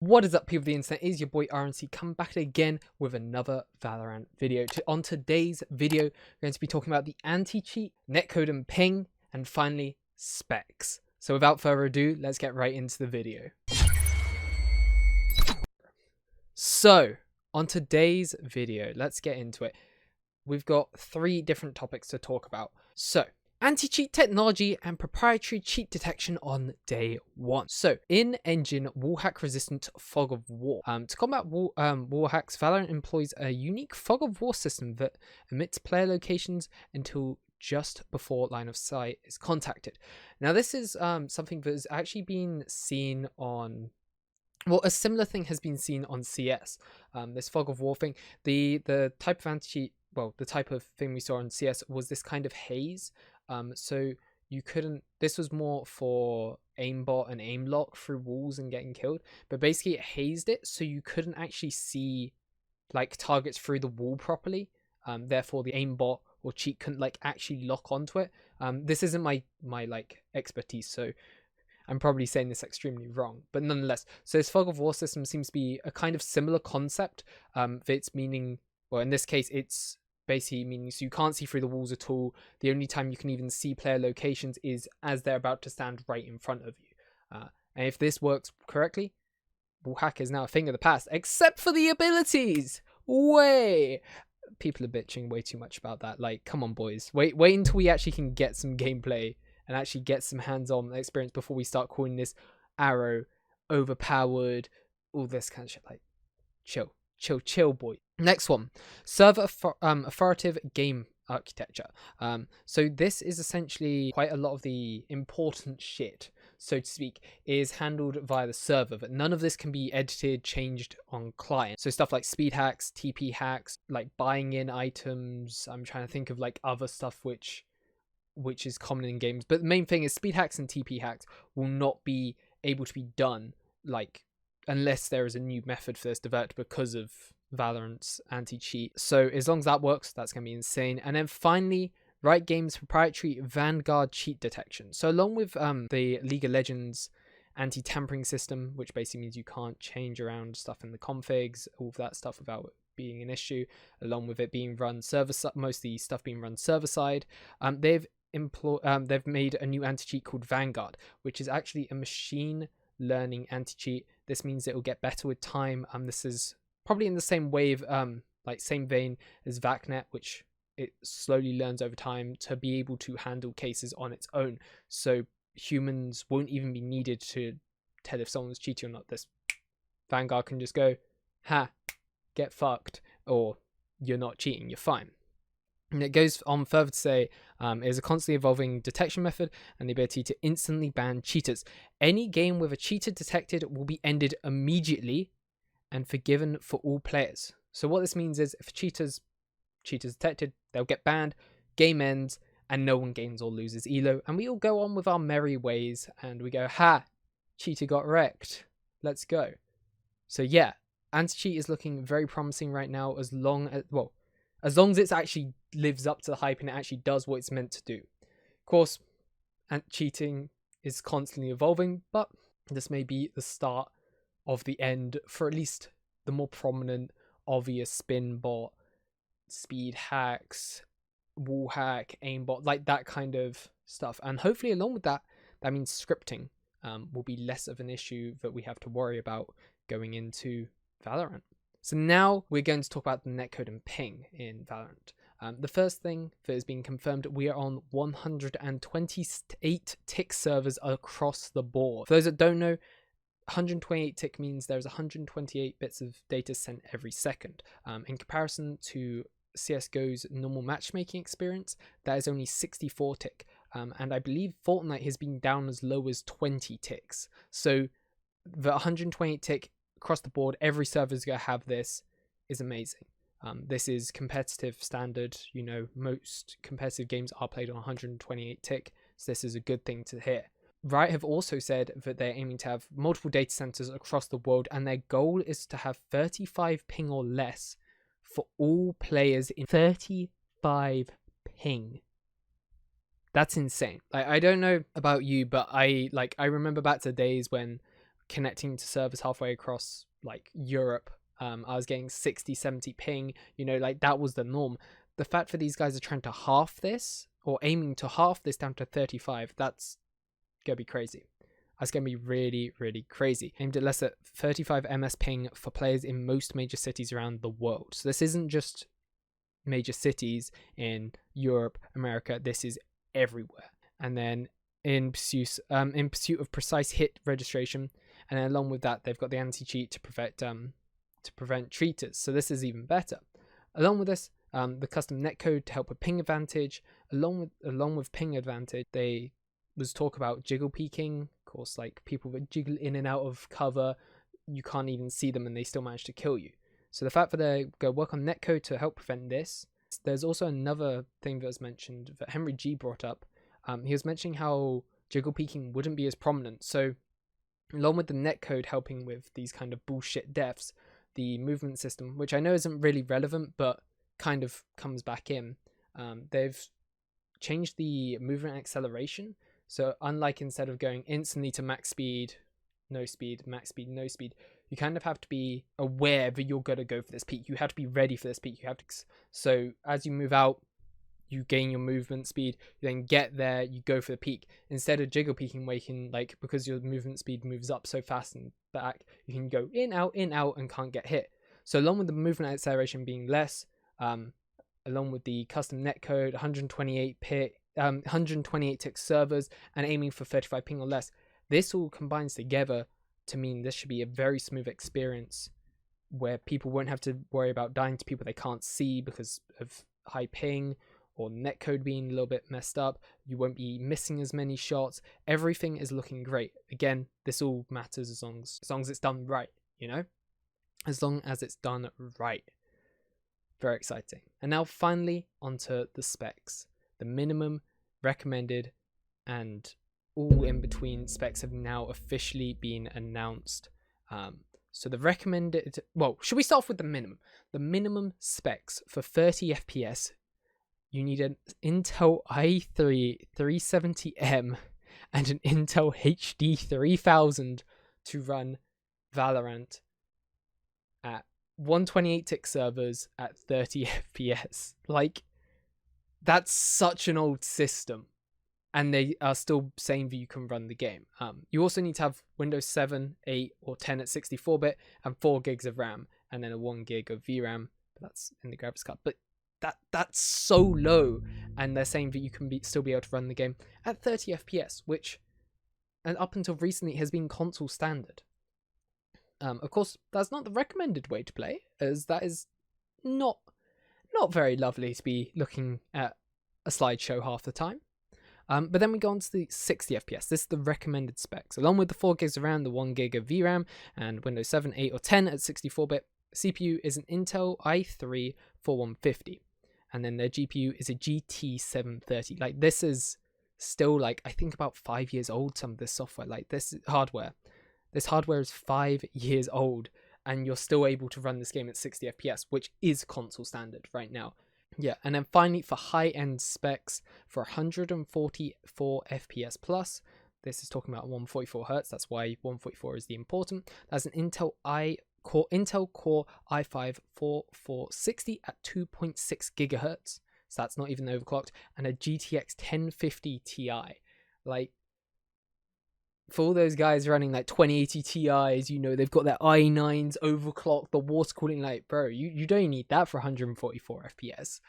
What is up, people of the internet? It is your boy RNC coming back again with another Valorant video. On today's video, we're going to be talking about the anti-cheat, netcode and ping, and finally specs. So without further ado, let's get right into the video. So on today's video, let's get into it. We've got 3 different topics to talk about. So anti-cheat technology and proprietary cheat detection on day 1. So, in-engine wallhack resistant fog of war. To combat wall hacks, Valorant employs a unique fog of war system that emits player locations until just before line of sight is contacted. Now, this is something that has actually been seen on... Well, a similar thing has been seen on CS. This fog of war thing. The type of anti-cheat... Well, the type of thing we saw on CS was this kind of haze. So you couldn't, this was more for aimbot and aim lock through walls and getting killed, but basically it hazed it so you couldn't actually see like targets through the wall properly. Therefore the aimbot or cheat couldn't like actually lock onto it. This isn't my like expertise, so I'm probably saying this extremely wrong, but nonetheless, so this fog of war system seems to be a kind of similar concept. It's meaning, well, in this case it's basically meaning so you can't see through the walls at all. The only time you can even see player locations is as they're about to stand right in front of you. And if this works correctly, wallhack is now a thing of the past, except for the abilities. Way people are bitching way too much about that. Like, come on, boys, wait until we actually can get some gameplay and actually get some hands-on experience before we start calling this arrow overpowered, all this kind of shit. Like, chill, boy. Next one, server authoritative game architecture. So this is essentially quite a lot of the important shit, so to speak, is handled via the server, but none of this can be edited, changed on client. So stuff like speed hacks, TP hacks, like buying in items. I'm trying to think of like other stuff which is common in games, but the main thing is speed hacks and TP hacks will not be able to be done like unless there is a new method for this developed because of Valorant's anti-cheat. So as long as that works, that's going to be insane. And then finally, Riot Games proprietary Vanguard cheat detection. So along with the League of Legends anti-tampering system, which basically means you can't change around stuff in the configs, all of that stuff without being an issue, along with it being run server side, mostly stuff being run server side, they've made a new anti-cheat called Vanguard, which is actually a machine learning anti-cheat. This means it will get better with time. This is probably in the same wave, like same vein as VACnet, which it slowly learns over time to be able to handle cases on its own. So humans won't even be needed to tell if someone's cheating or not. This Vanguard can just go, ha, get fucked, or you're not cheating, you're fine. And it goes on further to say, it is a constantly evolving detection method and the ability to instantly ban cheaters. Any game with a cheater detected will be ended immediately and forgiven for all players. So what this means is if cheaters detected, they'll get banned, game ends, and no one gains or loses elo. And we all go on with our merry ways and we go, ha, cheater got wrecked. Let's go. So yeah, anti-cheat is looking very promising right now as long as it actually lives up to the hype and it actually does what it's meant to do. Of course, cheating is constantly evolving, but this may be the start of the end for at least the more prominent, obvious spin bot, speed hacks, wall hack, aimbot, like that kind of stuff. And hopefully along with that, that means scripting will be less of an issue that we have to worry about going into Valorant. So now we're going to talk about the netcode and ping in Valorant. The first thing that has been confirmed, we are on 128 tick servers across the board. For those that don't know, 128 tick means there's 128 bits of data sent every second. In comparison to CSGO's normal matchmaking experience, that is only 64 tick. And I believe Fortnite has been down as low as 20 ticks. So the 128 tick across the board, every server is going to have this, is amazing. This is competitive standard. You know, most competitive games are played on 128 tick, so this is a good thing to hear. Riot have also said that they're aiming to have multiple data centers across the world, and their goal is to have 35 ping or less for all players in 35 ping. That's insane. Like, I don't know about you, but I remember back to days when connecting to servers halfway across like Europe. I was getting 60, 70 ping, like that was the norm. The fact that these guys are trying to half this, or aiming to half this down to 35, that's gonna be crazy. That's gonna be really, really crazy. Aimed at less at 35 ms ping for players in most major cities around the world. So this isn't just major cities in Europe, America, this is everywhere. And then in pursuit of precise hit registration, and then along with that, they've got the anti-cheat to prevent cheaters. So this is even better. Along with this, the custom netcode to help with ping advantage. Along with ping advantage, they was talk about jiggle peeking. Of course, like people that jiggle in and out of cover, you can't even see them and they still manage to kill you. So the fact that they're going to work on netcode to help prevent this. There's also another thing that was mentioned that Henry G brought up. He was mentioning how jiggle peeking wouldn't be as prominent. So along with the netcode helping with these kind of bullshit deaths, the movement system, which I know isn't really relevant, but kind of comes back in, they've changed the movement acceleration. So unlike instead of going instantly to max speed, no speed, max speed, no speed, you kind of have to be aware that you're going to go for this peak. You have to be ready for this peak. So as you move out, you gain your movement speed, you then get there, you go for the peak. Instead of jiggle peeking where you can, like, because your movement speed moves up so fast and back, you can go in, out, and can't get hit. So along with the movement acceleration being less, along with the custom netcode, 128 tick servers, and aiming for 35 ping or less, this all combines together to mean this should be a very smooth experience where people won't have to worry about dying to people they can't see because of high ping or netcode being a little bit messed up. You won't be missing as many shots. Everything is looking great. Again, this all matters as long as it's done right, as long as it's done right. Very exciting. And now finally onto the specs. The minimum, recommended, and all in between specs have now officially been announced. So the recommended, well, should we start off with the minimum? The minimum specs for 30 FPS, you need an Intel i3 370M and an Intel HD 3000 to run Valorant at 128 tick servers at 30 FPS. Like, that's such an old system. And they are still saying that you can run the game. You also need to have Windows 7, 8, or 10 at 64-bit and 4 gigs of RAM, and then a 1 gig of VRAM. But that's in the graphics card. But that's so low, and they're saying that you can still be able to run the game at 30 FPS, which, and up until recently, has been console standard. Of course, that's not the recommended way to play, as that is not very lovely to be looking at a slideshow half the time. But then we go on to the 60 FPS. This is the recommended specs. Along with the 4 gigs of RAM, the 1 gig of VRAM, and Windows 7, 8, or 10 at 64-bit, CPU is an Intel i3 4150. And then their GPU is a GT 730. Like, this is still, like, I think about 5 years old, some of this software. Like, this hardware. This hardware is 5 years old, and you're still able to run this game at 60 FPS, which is console standard right now. Yeah, and then finally for high-end specs for 144 FPS plus, this is talking about 144 Hz, that's why 144 is the important. That's an Intel Core i5 4460 at 2.6 gigahertz, so that's not even overclocked, and a GTX 1050 Ti. Like, for all those guys running like 2080 Ti's, they've got their i9s overclocked, the water cooling, like, bro, you don't need that for 144 FPS.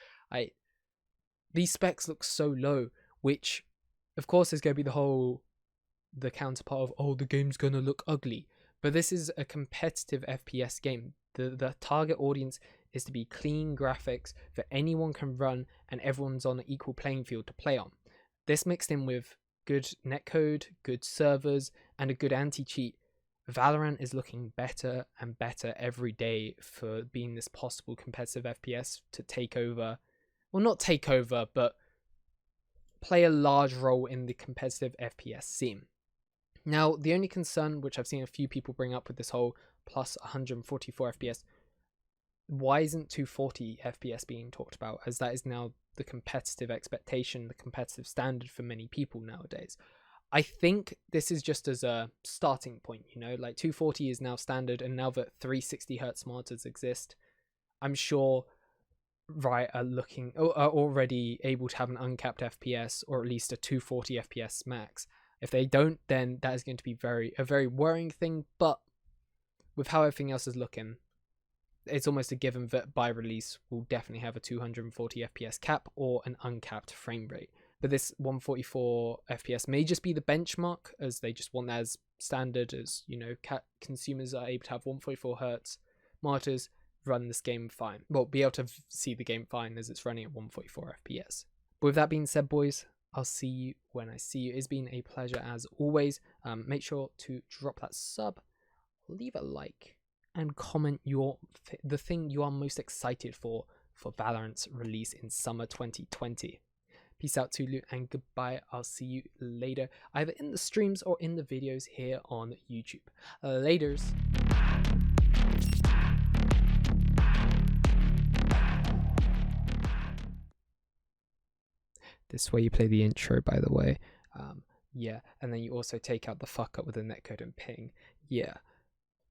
These specs look so low, which of course is going to be the counterpart of, the game's going to look ugly. But this is a competitive FPS game. The target audience is to be clean graphics that anyone can run and everyone's on an equal playing field to play on. This mixed in with good netcode, good servers, and a good anti-cheat, Valorant is looking better and better every day for being this possible competitive FPS to take over. Well, not take over, but play a large role in the competitive FPS scene. Now, the only concern, which I've seen a few people bring up with this whole plus 144 FPS, why isn't 240 FPS being talked about, as that is now the competitive expectation, the competitive standard for many people nowadays? I think this is just as a starting point, you know, like 240 is now standard, and now that 360 hertz monitors exist, I'm sure Riot are already able to have an uncapped FPS, or at least a 240 FPS max. If they don't, then that is going to be a very worrying thing. But with how everything else is looking, it's almost a given that by release we'll definitely have a 240 FPS cap or an uncapped frame rate. But this 144 FPS may just be the benchmark, as they just want that as standard, as you know, consumers are able to have 144 hertz monitors, run this game fine. Well, be able to see the game fine as it's running at 144 FPS. But with that being said, boys, I'll see you when I see you. It's been a pleasure as always. Make sure to drop that sub, leave a like, and comment the thing you are most excited for Valorant's release in summer 2020. Peace out, Tulu, and goodbye. I'll see you later, either in the streams or in the videos here on YouTube. Laters. This is where you play the intro, by the way. Yeah, and then you also take out the fuck up with the netcode and ping. Yeah,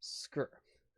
screw.